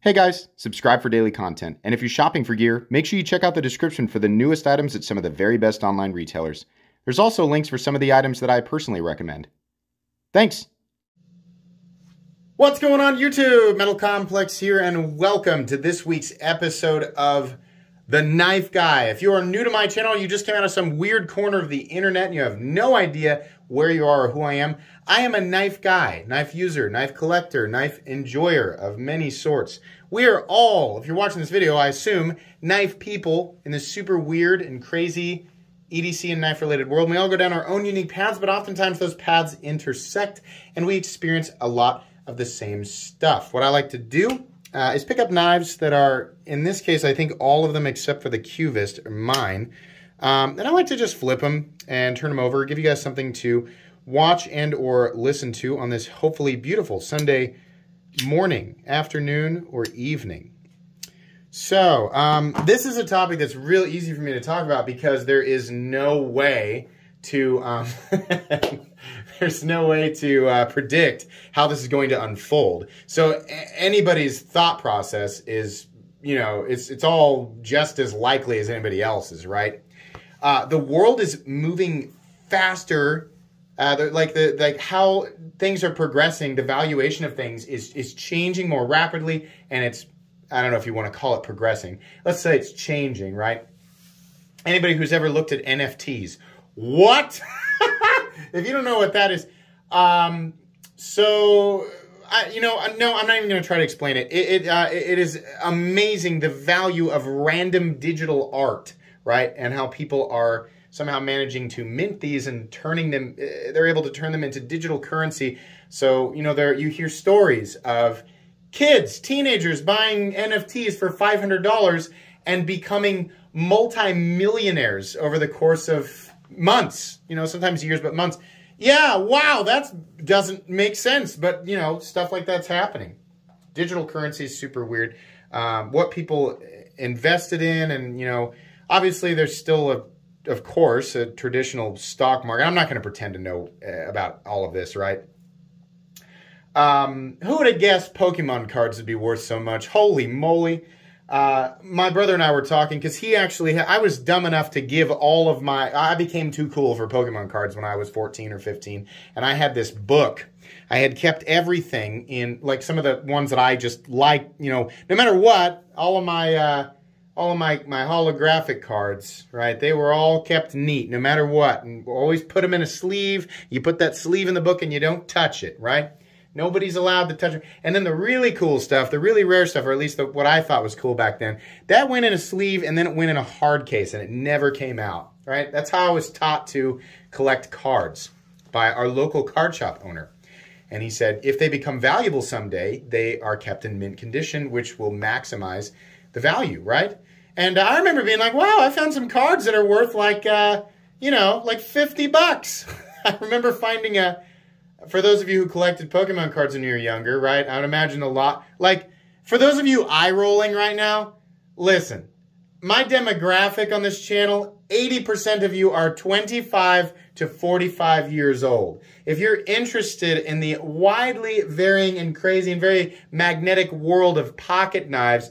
Hey guys, subscribe for daily content, and if you're shopping for gear, make sure you check out the description for the newest items at some of the very best online retailers. There's also links for some of the items that I personally recommend. Thanks! What's going on YouTube? Metal Complex here, and welcome to this week's episode of The Knife Guy. If you are new to my channel, you just came out of some weird corner of the internet and you have no idea where you are or who I am a knife guy, knife user, knife collector, knife enjoyer of many sorts. We are all, if you're watching this video, I assume, knife people in this super weird and crazy EDC and knife-related world. We all go down our own unique paths, but oftentimes those paths intersect and we experience a lot of the same stuff. What I like to do is pick up knives that are, in this case, I think all of them except for the Cuvist are mine. And I like to just flip them and turn them over, give you guys something to watch and or listen to on this hopefully beautiful Sunday morning, afternoon, or evening. So, this is a topic that's real easy for me to talk about because there is no way to there's no way to predict how this is going to unfold. So anybody's thought process is, you know, it's all just as likely as anybody else's, right? The world is moving faster. Like how things are progressing, the valuation of things is changing more rapidly, and it's, I don't know if you want to call it progressing. Let's say it's changing, right? Anybody who's ever looked at NFTs, what? If you don't know what that is, no, I'm not even going to try to explain it. It is amazing the value of random digital art, right? And how people are somehow managing to mint these and turning them, they're able to turn them into digital currency. So, you know, you hear stories of kids, teenagers buying NFTs for $500 and becoming multi-millionaires over the course of months, you know, sometimes years, but months. Yeah, wow, that doesn't make sense, but, you know, stuff like that's happening. Digital currency is super weird. What people invested in, and, you know, obviously there's still of course, a traditional stock market. I'm not going to pretend to know about all of this, right? Who would have guessed Pokemon cards would be worth so much? Holy moly. My brother and I were talking because he actually, I was dumb enough to give all of I became too cool for Pokemon cards when I was 14 or 15. And I had this book. I had kept everything in, like some of the ones that I just like, you know, no matter what, all of my holographic cards, right? They were all kept neat, no matter what. And always put them in a sleeve. You put that sleeve in the book and you don't touch it, right? Nobody's allowed to touch it. And then the really cool stuff, the really rare stuff, or at least what I thought was cool back then, that went in a sleeve and then it went in a hard case and it never came out, right? That's how I was taught to collect cards by our local card shop owner. And he said, if they become valuable someday, they are kept in mint condition, which will maximize the value, right? And I remember being like, wow, I found some cards that are worth like, you know, like $50. I remember finding for those of you who collected Pokemon cards when you were younger, right? I would imagine a lot. Like, for those of you eye-rolling right now, listen, my demographic on this channel, 80% of you are 25 to 45 years old. If you're interested in the widely varying and crazy and very magnetic world of pocket knives,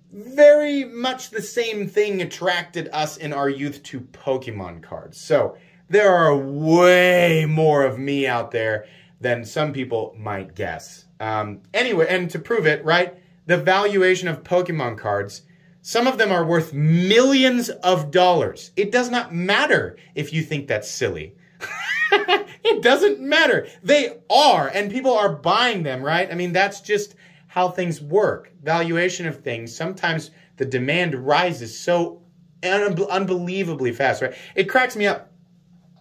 very much the same thing attracted us in our youth to Pokemon cards. So there are way more of me out there than some people might guess. Anyway, and to prove it, right, the valuation of Pokemon cards, some of them are worth millions of dollars. It does not matter if you think that's silly. It doesn't matter. They are, and people are buying them, right? I mean, that's just how things work. Valuation of things, sometimes the demand rises so unbelievably fast, right? It cracks me up.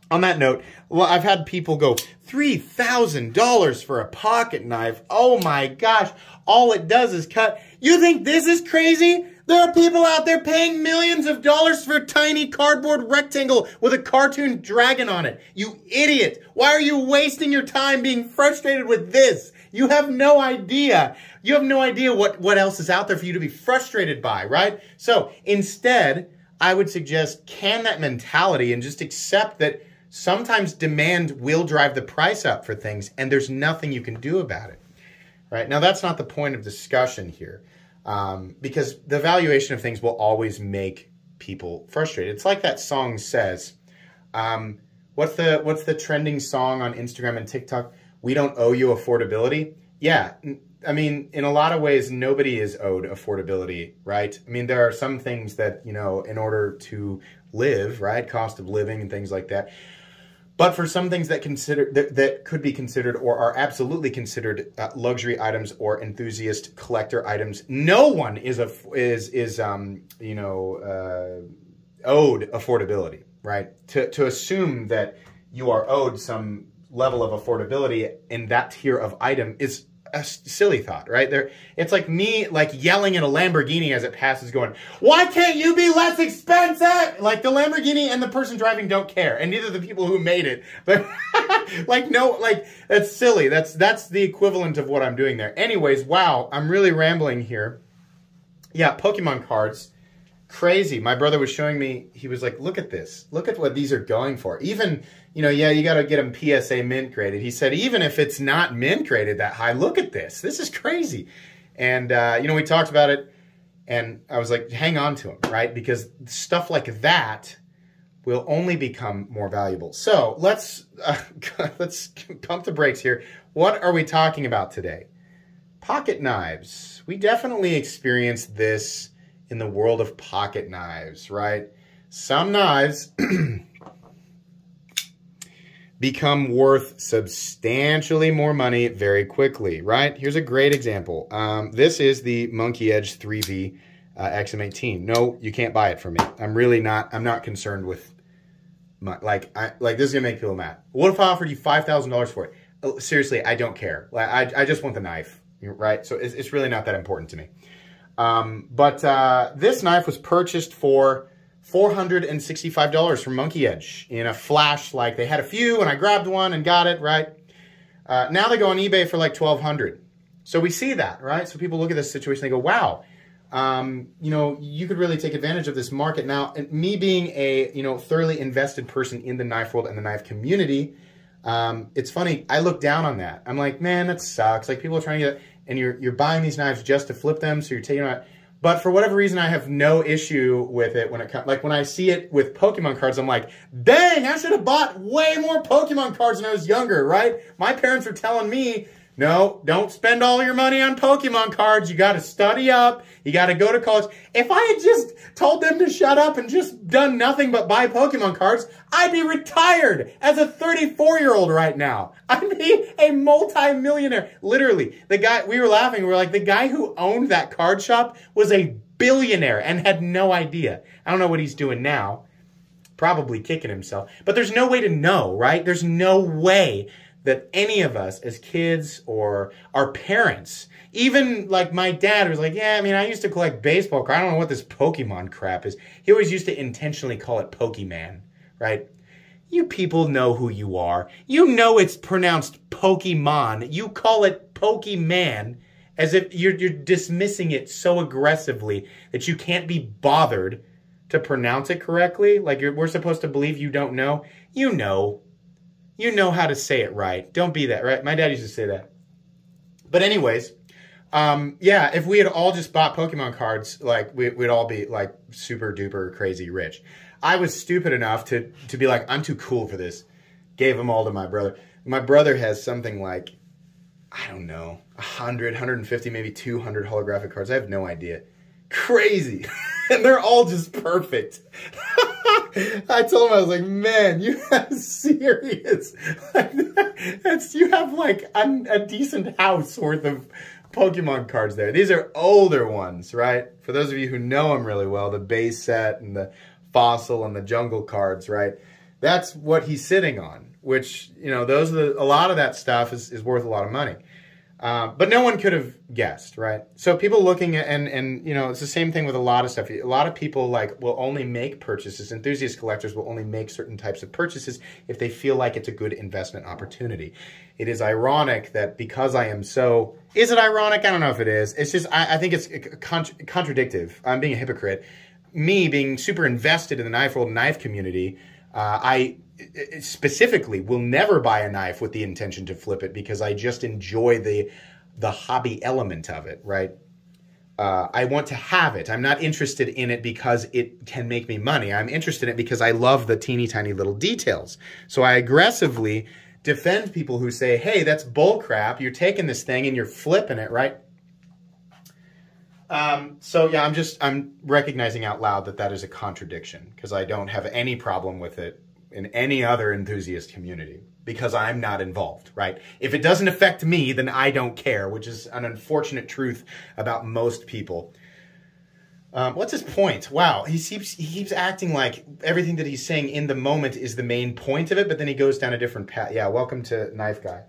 On that note, well, I've had people go, $3,000 for a pocket knife. Oh my gosh, all it does is cut. You think this is crazy? There are people out there paying millions of dollars for a tiny cardboard rectangle with a cartoon dragon on it. You idiot. Why are you wasting your time being frustrated with this? You have no idea. You have no idea what else is out there for you to be frustrated by, right? So instead, I would suggest can that mentality and just accept that sometimes demand will drive the price up for things and there's nothing you can do about it, right? Now, that's not the point of discussion here. Because the valuation of things will always make people frustrated. It's like that song says, what's the trending song on Instagram and TikTok? We don't owe you affordability. Yeah, I mean, in a lot of ways, nobody is owed affordability, right? I mean, there are some things that, you know, in order to live, right, cost of living and things like that. But for some things that could be considered or are absolutely considered luxury items or enthusiast collector items, no one is owed affordability, right? To assume that you are owed some level of affordability in that tier of item is a silly thought, right? It's like me yelling at a Lamborghini as it passes going, why can't you be less expensive? Like the Lamborghini and the person driving don't care, and neither the people who made it. But that's silly. That's the equivalent of what I'm doing there. Anyways, wow, I'm really rambling here. Yeah, Pokemon cards. Crazy. My brother was showing me, he was like, look at this. Look at what these are going for. Even, you know, yeah, you got to get them PSA mint graded. He said, even if it's not mint graded that high, look at this. This is crazy. And, you know, we talked about it, and I was like, hang on to them, right? Because stuff like that will only become more valuable. So let's pump the brakes here. What are we talking about today? Pocket knives. We definitely experienced this in the world of pocket knives, right? Some knives become worth substantially more money very quickly, right? Here's a great example. This is the Monkey Edge 3V XM18. No, you can't buy it from me. I'm not concerned with this is gonna make people mad. What if I offered you $5,000 for it? Seriously, I don't care. I just want the knife, right? So it's really not that important to me. This knife was purchased for $465 from Monkey Edge in a flash. Like, they had a few, and I grabbed one and got it, right? Now they go on eBay for like $1,200. So we see that, right? So people look at this situation, they go, wow, you know, you could really take advantage of this market. Now, me being a, you know, thoroughly invested person in the knife world and the knife community, it's funny, I look down on that. I'm like, man, that sucks. Like, people are trying to get, and you're buying these knives just to flip them, so you're taking them out. But for whatever reason, I have no issue with it when it comes. Like, when I see it with Pokemon cards, I'm like, dang, I should have bought way more Pokemon cards when I was younger, right? My parents were telling me, no, don't spend all your money on Pokemon cards. You got to study up. You got to go to college. If I had just told them to shut up and just done nothing but buy Pokemon cards, I'd be retired as a 34-year-old right now. I'd be a multi-millionaire. Literally, the guy, we were laughing. We were like, the guy who owned that card shop was a billionaire and had no idea. I don't know what he's doing now. Probably kicking himself. But there's no way to know, right? There's no way that any of us as kids or our parents, even like my dad was like, yeah, I mean, I used to collect baseball cards. I don't know what this Pokemon crap is. He always used to intentionally call it Pokemon, right? You people know who you are. You know it's pronounced Pokemon. You call it Pokemon as if you're dismissing it so aggressively that you can't be bothered to pronounce it correctly. Like, we're supposed to believe you don't know. You know. You know how to say it right. Don't be that, right? My dad used to say that. But anyways, yeah, if we had all just bought Pokemon cards, like, we'd all be, like, super duper crazy rich. I was stupid enough to be like, I'm too cool for this. Gave them all to my brother. My brother has something like, I don't know, 100, 150, maybe 200 holographic cards. I have no idea. Crazy. And they're all just perfect. I told him, I was like, man, you have serious. You have like a decent house worth of Pokemon cards there. These are older ones, right? For those of you who know them really well, the base set and the fossil and the jungle cards, right? That's what he's sitting on, which, you know, a lot of that stuff is worth a lot of money. But no one could have guessed, right? So people looking at, and you know, it's the same thing with a lot of stuff. A lot of people will only make purchases. Enthusiast collectors will only make certain types of purchases if they feel like it's a good investment opportunity. It is ironic that because I am so, is it ironic? I don't know if it is. It's just, I think it's contradictive. I'm being a hypocrite. Me being super invested in the knife world, knife community, I specifically will never buy a knife with the intention to flip it because I just enjoy the hobby element of it, right? I want to have it. I'm not interested in it because it can make me money. I'm interested in it because I love the teeny tiny little details. So I aggressively defend people who say, hey, that's bull crap. You're taking this thing and you're flipping it, right? So yeah, I'm recognizing out loud that that is a contradiction because I don't have any problem with it in any other enthusiast community because I'm not involved, right? If it doesn't affect me, then I don't care, which is an unfortunate truth about most people. What's his point? Wow, he keeps acting like everything that he's saying in the moment is the main point of it, but then he goes down a different path. Yeah, welcome to Knife Guy.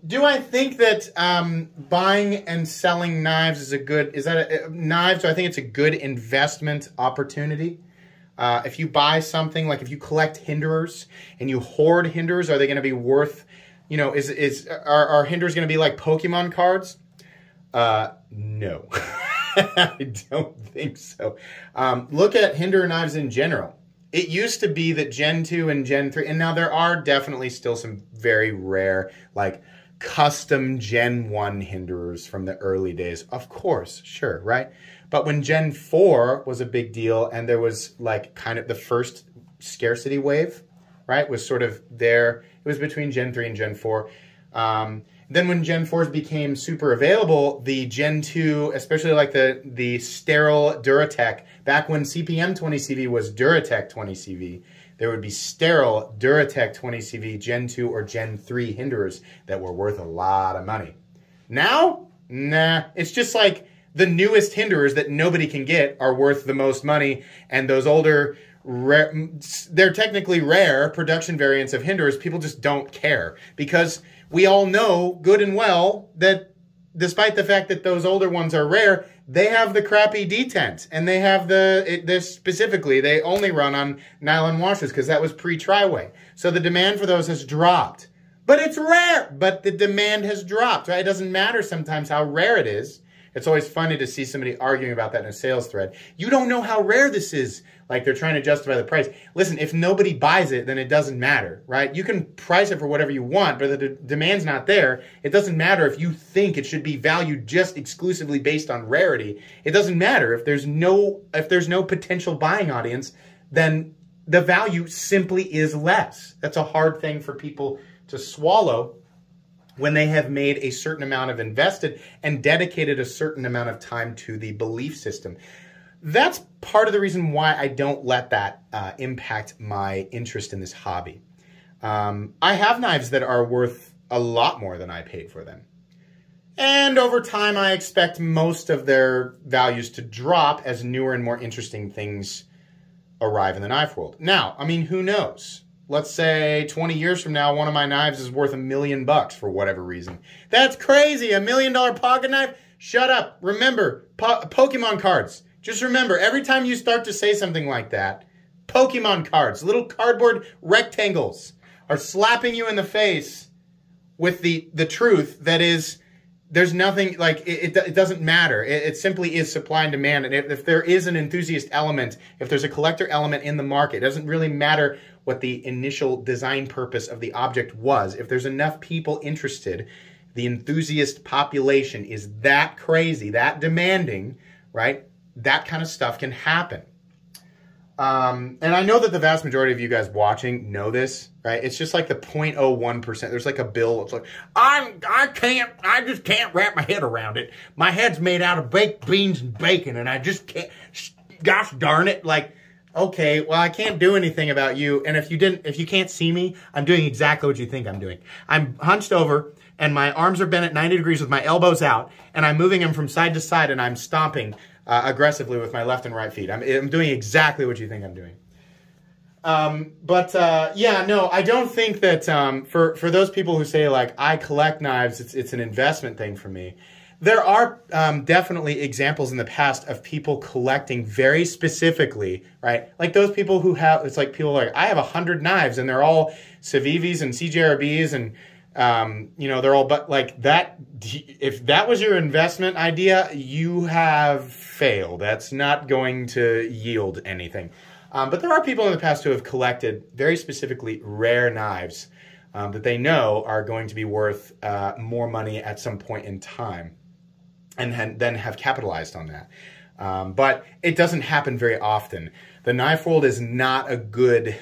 Do I think that buying and selling knives is knives? Do I think it's a good investment opportunity? If you buy something, like if you collect Hinderers and you hoard Hinderers, are they going to be worth, you know, are Hinderers going to be like Pokemon cards? No, I don't think so. Look at Hinderer knives in general. It used to be that Gen 2 and Gen 3, and now there are definitely still some very rare, like custom Gen 1 Hinderers from the early days. Of course, sure, right? But when Gen 4 was a big deal and there was like kind of the first scarcity wave, right, was sort of there. It was between Gen 3 and Gen 4. Then when Gen 4s became super available, the Gen 2, especially like the sterile Duratec, back when CPM 20CV was Duratec 20CV, there would be sterile Duratec 20CV Gen 2 or Gen 3 Hinderers that were worth a lot of money. Now, nah, it's just like the newest Hinderers that nobody can get are worth the most money, and those older, they're technically rare production variants of Hinderers, people just don't care because we all know good and well that despite the fact that those older ones are rare, they have the crappy detent, and they have specifically, they only run on nylon washers because that was pre-Triway. So the demand for those has dropped. But it's rare, but the demand has dropped, right? It doesn't matter sometimes how rare it is. It's always funny to see somebody arguing about that in a sales thread. You don't know how rare this is. Like they're trying to justify the price. Listen, if nobody buys it, then it doesn't matter, right? You can price it for whatever you want, but the demand's not there. It doesn't matter if you think it should be valued just exclusively based on rarity. It doesn't matter if there's no potential buying audience, then the value simply is less. That's a hard thing for people to swallow when they have made a certain amount of invested and dedicated a certain amount of time to the belief system. That's part of the reason why I don't let that impact my interest in this hobby. I have knives that are worth a lot more than I paid for them. And over time, I expect most of their values to drop as newer and more interesting things arrive in the knife world. Now, I mean, who knows? Let's say 20 years from now, one of my knives is worth $1 million for whatever reason. That's crazy. $1 million pocket knife? Shut up. Remember, Pokemon cards. Just remember, every time you start to say something like that, Pokemon cards, little cardboard rectangles, are slapping you in the face with the truth that is, there's nothing, like, it doesn't matter. It simply is supply and demand. And if there is an enthusiast element, if there's a collector element in the market, it doesn't really matter what the initial design purpose of the object was. If there's enough people interested, the enthusiast population is that crazy, that demanding, right? That kind of stuff can happen. And I know that the vast majority of you guys watching know this, right? It's just like the 0.01%. There's like a bill. It's like, I just can't wrap my head around it. My head's made out of baked beans and bacon, and I just can't, gosh darn it. Like, okay, well, I can't do anything about you. And if you can't see me, I'm doing exactly what you think I'm doing. I'm hunched over and my arms are bent at 90 degrees with my elbows out, and I'm moving them from side to side, and I'm stomping aggressively with my left and right feet. I'm doing exactly what you think I'm doing. Yeah, no, I don't think that for those people who say, like, I collect knives, it's an investment thing for me. There are definitely examples in the past of people collecting very specifically, right? Like those people who have, it's like people like, I have 100 knives and they're all Civivis and CJRBs and, you know, they're all, but like that, if that was your investment idea, you have failed. That's not going to yield anything. But there are people in the past who have collected very specifically rare knives that they know are going to be worth more money at some point in time. and then have capitalized on that. But it doesn't happen very often. The knife world is not a good,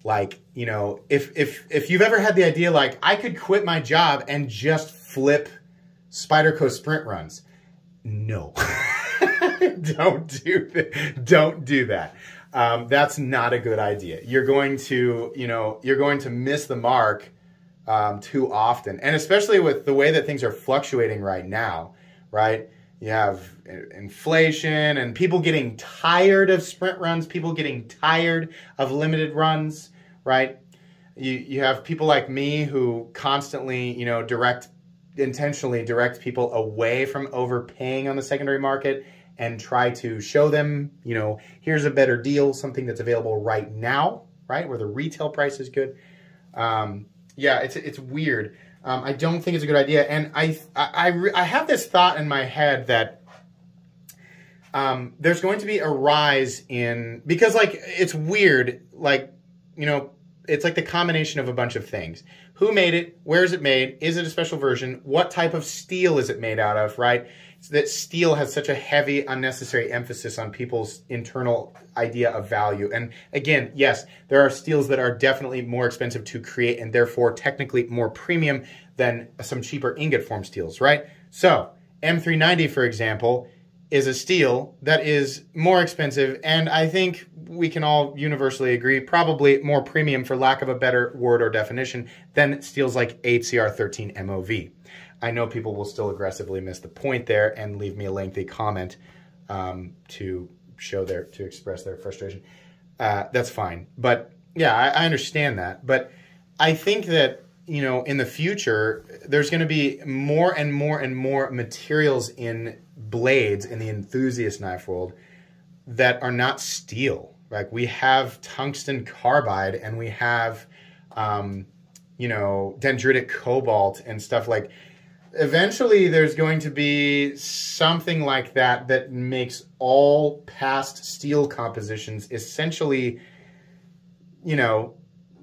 like, you know, if you've ever had the idea, like, I could quit my job and just flip Spyderco sprint runs. No. Don't do that. That's not a good idea. You're going to miss the mark too often. And especially with the way that things are fluctuating right now, right? You have inflation and people getting tired of sprint runs, people getting tired of limited runs, right? You have people like me who constantly, you know, intentionally direct people away from overpaying on the secondary market and try to show them, you know, here's a better deal, something that's available right now, right, where the retail price is good. Yeah, it's weird. I don't think it's a good idea, and I have this thought in my head that there's going to be a rise in, because, like, it's weird, like, you know, it's like the combination of a bunch of things. Who made it? Where is it made? Is it a special version? What type of steel is it made out of, right? So that steel has such a heavy, unnecessary emphasis on people's internal idea of value. And again, yes, there are steels that are definitely more expensive to create and therefore technically more premium than some cheaper ingot form steels, right? So M390, for example, is a steel that is more expensive, and I think we can all universally agree, probably more premium, for lack of a better word or definition, than steels like HCR13 MOV. I know people will still aggressively miss the point there and leave me a lengthy comment to express their frustration. That's fine, but yeah, I understand that. But I think that, you know, in the future, there's going to be more and more and more materials in blades in the enthusiast knife world that are not steel. Like, we have tungsten carbide, and we have, you know, dendritic cobalt and stuff. Like, eventually there's going to be something like that that makes all past steel compositions essentially, you know,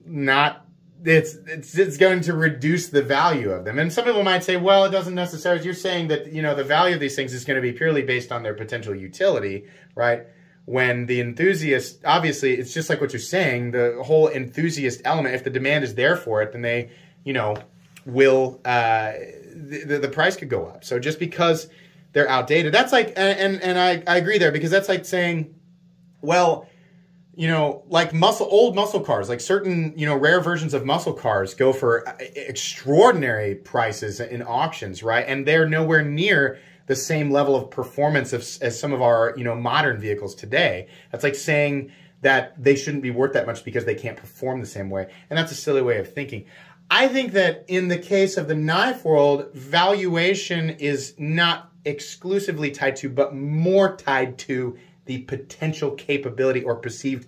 not, it's going to reduce the value of them. And some people might say, well, it doesn't necessarily, you're saying that, you know, the value of these things is going to be purely based on their potential utility, right? When the enthusiast, obviously, it's just like what you're saying, the whole enthusiast element, if the demand is there for it, then they, you know, will, the price could go up. So just because they're outdated, that's like, and I agree there, because that's like saying, well, you know, like old muscle cars, like certain, you know, rare versions of muscle cars go for extraordinary prices in auctions, right? And they're nowhere near the same level of performance as some of our, you know, modern vehicles today. That's like saying that they shouldn't be worth that much because they can't perform the same way. And that's a silly way of thinking. I think that in the case of the knife world, valuation is not exclusively tied to, but more tied to the potential capability or perceived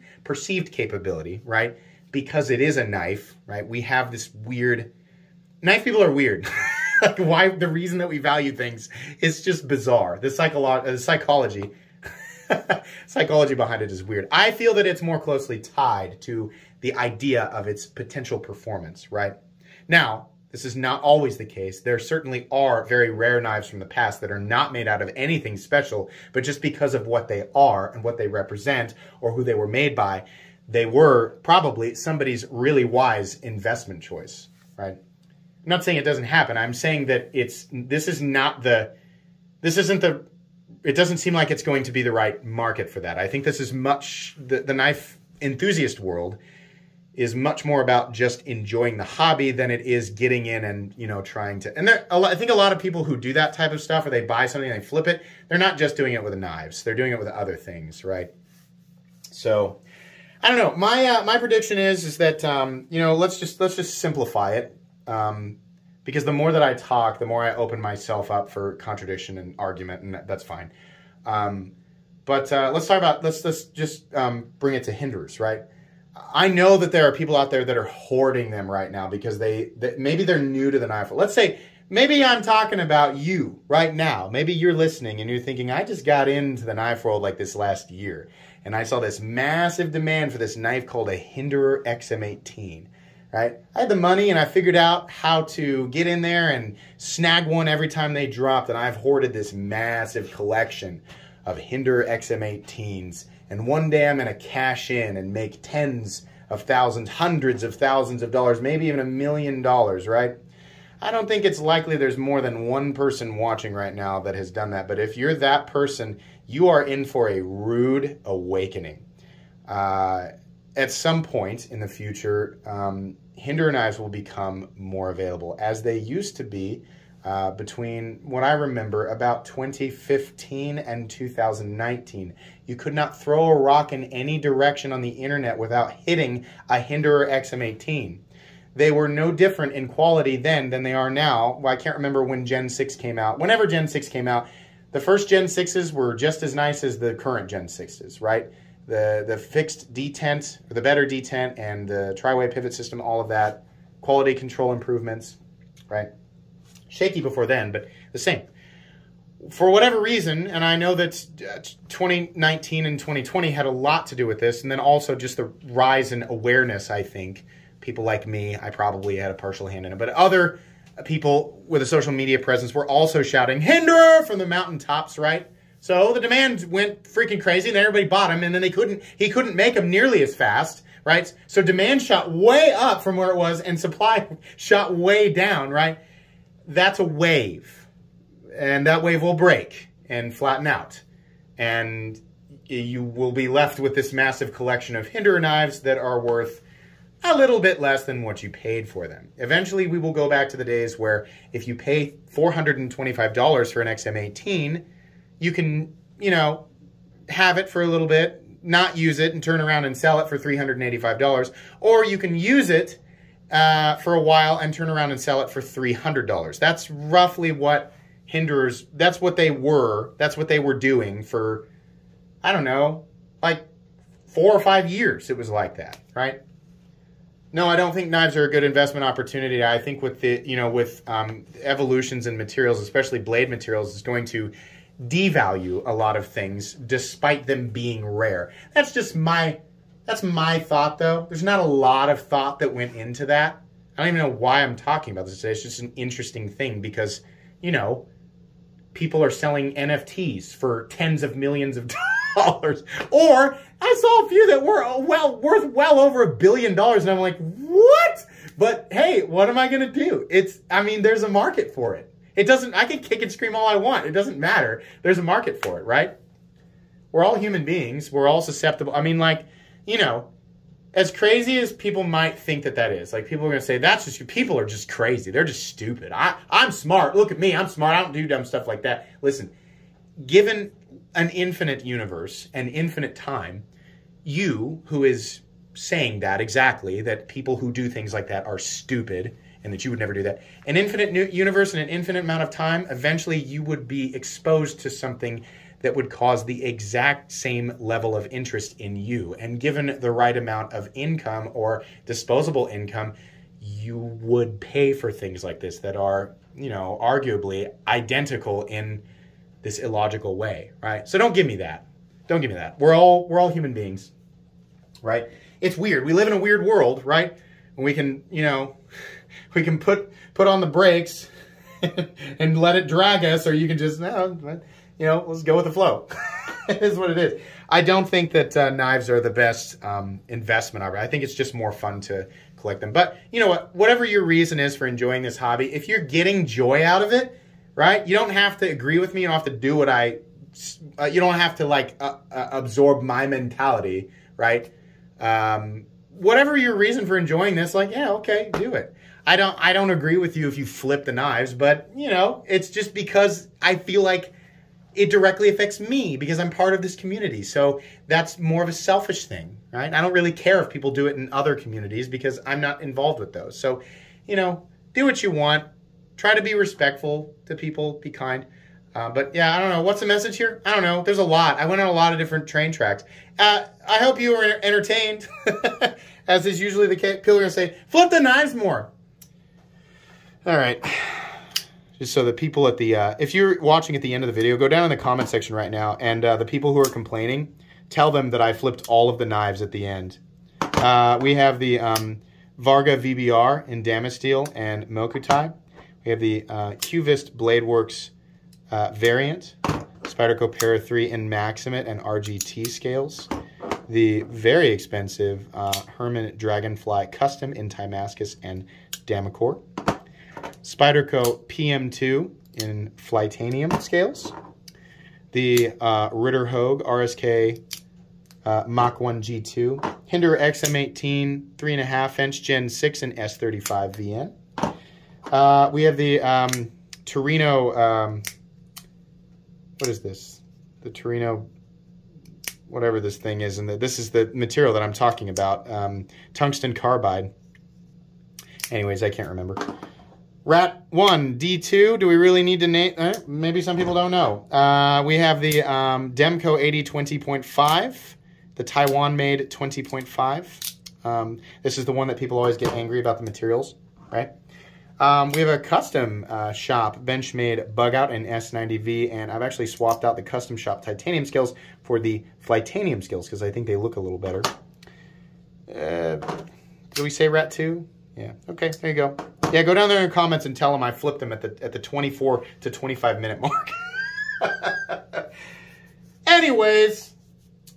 capability, right? Because it is a knife, right? We have this weird, knife people are weird. Like, why, the reason that we value things is just bizarre. The psychology behind it is weird. I feel that it's more closely tied to the idea of its potential performance, right? Now, this is not always the case. There certainly are very rare knives from the past that are not made out of anything special, but just because of what they are and what they represent or who they were made by, they were probably somebody's really wise investment choice, right? I'm not saying it doesn't happen. I'm saying that it doesn't seem like it's going to be the right market for that. I think this is the knife enthusiast world is much more about just enjoying the hobby than it is getting in and, you know, trying to, and I think a lot of people who do that type of stuff, or they buy something and they flip it, they're not just doing it with knives. They're doing it with other things, right? So, I don't know. My prediction is that, you know, let's just simplify it. Because the more that I talk, the more I open myself up for contradiction and argument, and that's fine. But let's just bring it to hinders, right? I know that there are people out there that are hoarding them right now because maybe they're new to the knife world. Let's say, maybe I'm talking about you right now. Maybe you're listening and you're thinking, I just got into the knife world like this last year, and I saw this massive demand for this knife called a Hinderer XM18. right? I had the money and I figured out how to get in there and snag one every time they dropped, and I've hoarded this massive collection of Hinderer XM18s, and one day I'm going to cash in and make tens of thousands, hundreds of thousands of dollars, maybe even $1 million, right? I don't think it's likely there's more than one person watching right now that has done that, but if you're that person, you are in for a rude awakening. At some point in the future, Hinderer knives will become more available, as they used to be between what I remember about 2015 and 2019. You could not throw a rock in any direction on the internet without hitting a Hinderer XM18. They were no different in quality then than they are now. Well, I can't remember when Gen 6 came out. Whenever Gen 6 came out, the first Gen 6s were just as nice as the current Gen 6s, right? The fixed detent, or the better detent, and the tri-way pivot system, all of that. Quality control improvements, right? Shaky before then, but the same. For whatever reason, and I know that 2019 and 2020 had a lot to do with this, and then also just the rise in awareness, I think. People like me, I probably had a partial hand in it, but other people with a social media presence were also shouting, Hinderer, from the mountaintops, right? So the demand went freaking crazy, and then everybody bought them, and then he couldn't make them nearly as fast, right? So demand shot way up from where it was, and supply shot way down, right? That's a wave, and that wave will break and flatten out, and you will be left with this massive collection of Hinderer knives that are worth a little bit less than what you paid for them. Eventually, we will go back to the days where if you pay $425 for an XM18, you can, you know, have it for a little bit, not use it, and turn around and sell it for $385. Or you can use it for a while and turn around and sell it for $300. That's roughly what Hinderers, that's what they were doing for, I don't know, like 4 or 5 years. It was like that, right? No, I don't think knives are a good investment opportunity. I think with the, you know, with evolutions in materials, especially blade materials, is going to devalue a lot of things despite them being rare. That's just my thought, though. There's not a lot of thought that went into that. I don't even know why I'm talking about this today. It's just an interesting thing because, you know, people are selling NFTs for tens of millions of dollars. Or I saw a few that were worth well over $1 billion, and I'm like, what? But hey, what am I going to do? I mean, there's a market for it. I can kick and scream all I want. It doesn't matter. There's a market for it, right? We're all human beings. We're all susceptible. I mean, like, you know, as crazy as people might think that is, like, people are going to say, that's just, people are just crazy. They're just stupid. I'm smart. Look at me. I'm smart. I don't do dumb stuff like that. Listen, given an infinite universe and infinite time, you, who is saying that exactly, that people who do things like that are stupid and that you would never do that, an infinite universe and an infinite amount of time, eventually you would be exposed to something that would cause the exact same level of interest in you. And given the right amount of income or disposable income, you would pay for things like this that are, you know, arguably identical in this illogical way, right? So don't give me that. Don't give me that. We're all human beings, right? It's weird. We live in a weird world, right? And we can, you know, we can put on the brakes and let it drag us, or you can just, no, you know, let's go with the flow. It is what it is. I don't think that knives are the best investment ever. I think it's just more fun to collect them. But you know what? Whatever your reason is for enjoying this hobby, if you're getting joy out of it, right? You don't have to agree with me. You don't have to do what you don't have to like absorb my mentality, right? Whatever your reason for enjoying this, like, yeah, okay, do it. I don't agree with you if you flip the knives, but you know, it's just because I feel like it directly affects me because I'm part of this community. So that's more of a selfish thing, right? I don't really care if people do it in other communities because I'm not involved with those. So, you know, do what you want. Try to be respectful to people, be kind. But yeah, I don't know. What's the message here? I don't know. There's a lot. I went on a lot of different train tracks. I hope you were entertained, as is usually the case. People are going to say, flip the knives more. All right. Just so the people at the, if you're watching at the end of the video, go down in the comment section right now, and the people who are complaining, tell them that I flipped all of the knives at the end. We have the Varga VBR in Damasteel and Mokutai. We have the Qvist Bladeworks variant, Spyderco Para 3 in Maximate and RGT scales. The very expensive Herman Dragonfly Custom in Timascus and Damacor. Spyderco PM2 in Flytanium scales. The Ritter Hogue RSK Mach 1 G2. Hinder XM18 3.5 inch Gen 6 and S35 VN. We have the Torino, what is this? The Torino, whatever this thing is, and this is the material that I'm talking about, tungsten carbide. Anyways, I can't remember. Rat 1, D2, do we really need to name? Maybe some people don't know. We have the Demco 80 20.5, the Taiwan-made 20.5. This is the one that people always get angry about the materials, right? We have a custom shop Benchmade Bug Out in S90V, and I've actually swapped out the custom shop titanium scales for the Flytanium scales because I think they look a little better. Did we say Rat 2? Yeah, okay, there you go. Yeah, go down there in the comments and tell them I flipped them at the 24 to 25 minute mark. Anyways,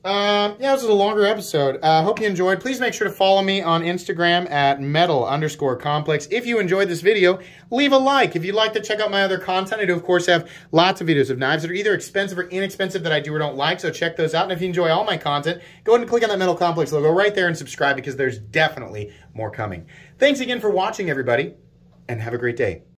yeah, this is a longer episode. Hope you enjoyed. Please make sure to follow me on Instagram at metal_complex. If you enjoyed this video, leave a like. If you'd like to check out my other content, I do, of course, have lots of videos of knives that are either expensive or inexpensive that I do or don't like, so check those out. And if you enjoy all my content, go ahead and click on that Metal Complex logo right there and subscribe because there's definitely more coming. Thanks again for watching, everybody, and have a great day.